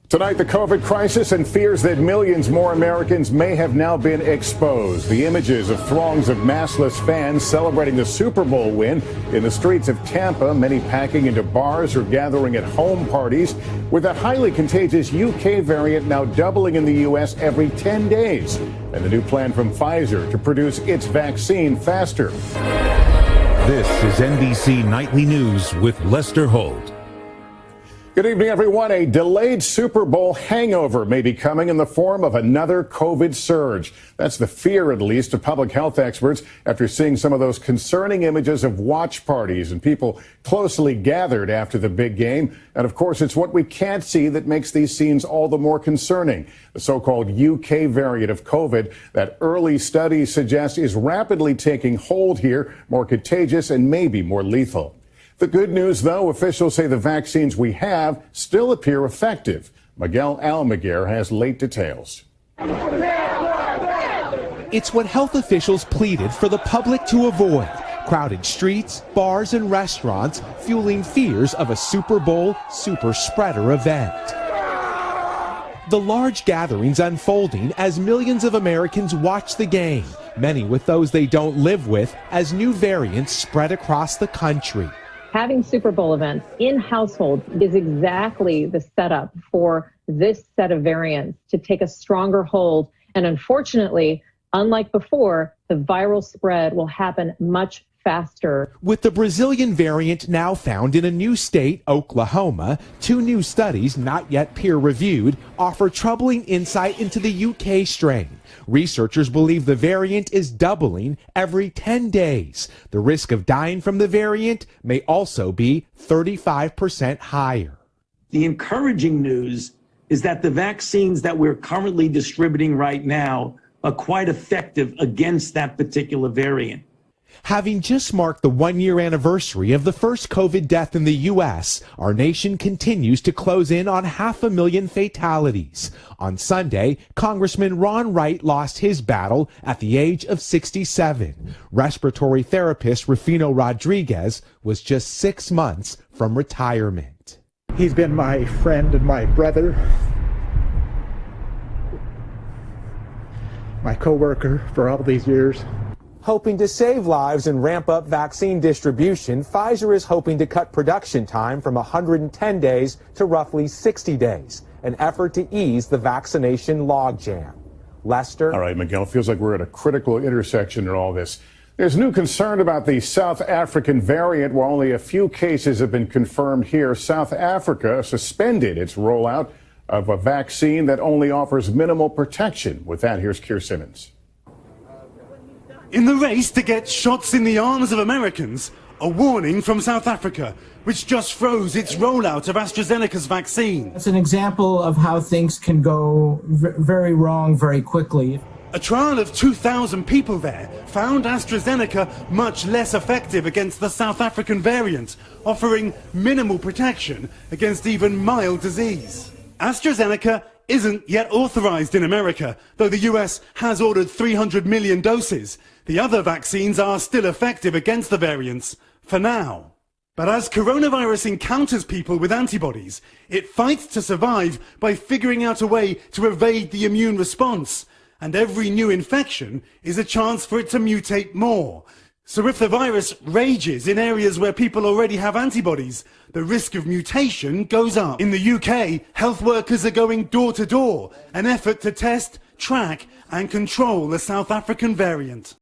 Tonight, the COVID crisis and fears that millions more Americans may have now been exposed. The images of throngs of maskless fans celebrating the Super Bowl win in the streets of Tampa, many packing into bars or gathering at home parties, with a highly contagious UK variant now doubling in the U.S. every 10 days. And the new plan from Pfizer to produce its vaccine faster. This is NBC Nightly News with Lester Holt. Good evening, everyone. A delayed Super Bowl hangover may be coming in the form of another COVID surge. That's the fear, at least, of public health experts after seeing some of those concerning images of watch parties and people closely gathered after the big game. And, of course, it's what we can't see that makes these scenes all the more concerning. The so-called UK variant of COVID that early studies suggest is rapidly taking hold here, more contagious and maybe more lethal. The good news, though, officials say the vaccines we have still appear effective. Miguel Almaguer has late details. It's what health officials pleaded for the public to avoid. Crowded streets, bars, and restaurants fueling fears of a Super Bowl super spreader event. The large gatherings unfolding as millions of Americans watch the game, many with those they don't live with, as new variants spread across the country. Having Super Bowl events in households is exactly the setup for this set of variants to take a stronger hold. And unfortunately, unlike before, the viral spread will happen much faster. With the Brazilian variant now found in a new state, Oklahoma, two new studies, not yet peer-reviewed, offer troubling insight into the UK strain. Researchers believe the variant is doubling every 10 days. The risk of dying from the variant may also be 35% higher. The encouraging news is that the vaccines that we're currently distributing right now are quite effective against that particular variant. Having just marked the one-year anniversary of the first COVID death in the U.S., our nation continues to close in on 500,000 fatalities. On Sunday, Congressman Ron Wright lost his battle at the age of 67. Respiratory therapist Rufino Rodriguez was just 6 months from retirement. He's been my friend and my brother, my co-worker for all these years. Hoping to save lives and ramp up vaccine distribution, Pfizer is hoping to cut production time from 110 days to roughly 60 days, an effort to ease the vaccination logjam. Lester? All right, Miguel, feels like we're at a critical intersection in all this. There's new concern about the South African variant. While only a few cases have been confirmed here, South Africa suspended its rollout of a vaccine that only offers minimal protection. With that, here's Keir Simmons. In the race to get shots in the arms of Americans, a warning from South Africa, which just froze its rollout of AstraZeneca's vaccine. It's an example of how things can go very wrong very quickly. A trial of 2,000 people there found AstraZeneca much less effective against the South African variant, offering minimal protection against even mild disease. AstraZeneca isn't yet authorized in America, though the US has ordered 300 million doses. The other vaccines are still effective against the variants, for now. But as coronavirus encounters people with antibodies, it fights to survive by figuring out a way to evade the immune response. And every new infection is a chance for it to mutate more. So if the virus rages in areas where people already have antibodies, the risk of mutation goes up. In the UK, health workers are going door to door, an effort to test, track and control the South African variant.